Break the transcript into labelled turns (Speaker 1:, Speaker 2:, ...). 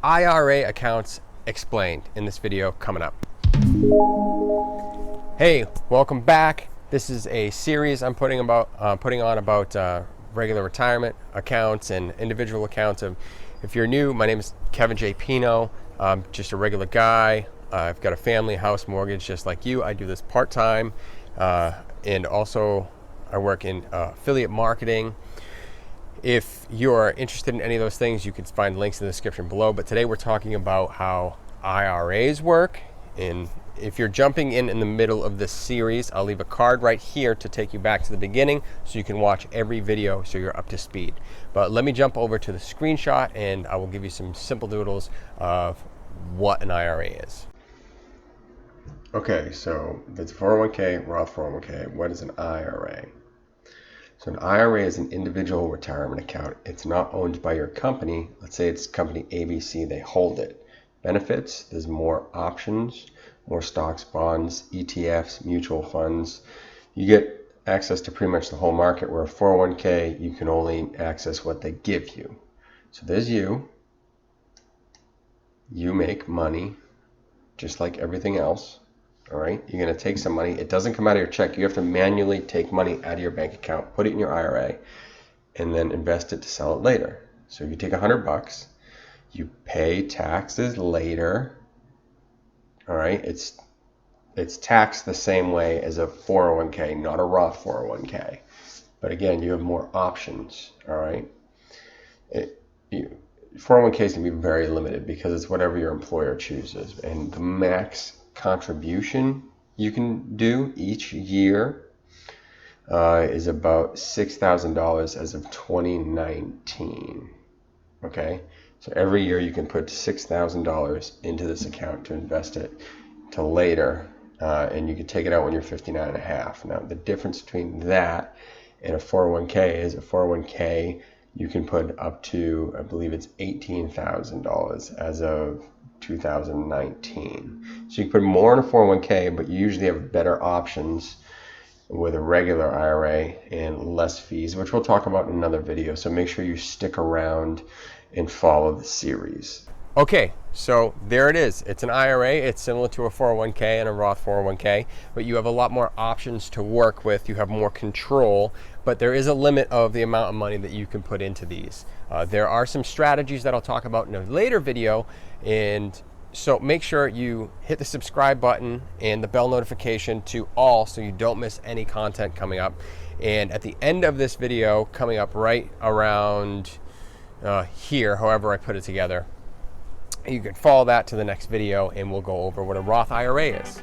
Speaker 1: IRA accounts explained in this video coming up. Hey, welcome back. This is a series I'm putting on about regular retirement accounts and individual accounts. If you're new, my name is Kevin J. Pineau. I'm just a regular guy. I've got a family, house, mortgage, just like you. I do this part-time, and also I work in affiliate marketing. If you're interested in any of those things, you can find links in the description below. But today we're talking about how IRAs work. And if you're jumping in the middle of this series, I'll leave a card right here to take you back to the beginning so you can watch every video so you're up to speed. But let me jump over to the screenshot and I will give you some simple doodles of what an IRA is. Okay, so that's 401k, Roth 401k. What is an IRA? So an IRA is an individual retirement account. It's not owned by your company. Let's say it's company ABC, they hold it. Benefits, there's more options, more stocks, bonds, ETFs, mutual funds. You get access to pretty much the whole market, where a 401k, you can only access what they give you. So there's you. You make money just like everything else. All right, you're going to take some money. It doesn't come out of your check. You have to manually take money out of your bank account, put it in your IRA, and then invest it to sell it later. So you take $100, you pay taxes later. All right, it's taxed the same way as a 401k, not a Roth 401k. But again, you have more options. All right, 401ks can be very limited because it's whatever your employer chooses, and the max contribution you can do each year is about $6,000 as of 2019. Okay, so every year you can put $6,000 into this account to invest it to later, and you can take it out when you're 59 and a half. Now the difference between that and a 401k is a 401k you can put up to, I believe it's $18,000 as of 2019. So you can put more in a 401k, but you usually have better options with a regular IRA and less fees, which we'll talk about in another video. So make sure you stick around and follow the series. Okay, so there it is. It's an IRA. It's similar to a 401k and a Roth 401k, but you have a lot more options to work with. You have more control, but there is a limit of the amount of money that you can put into these. There are some strategies that I'll talk about in a later video, and so make sure you hit the subscribe button and the bell notification to all so you don't miss any content coming up. And at the end of this video, coming up right around here, however I put it together, you can follow that to the next video and we'll go over what a Roth IRA is.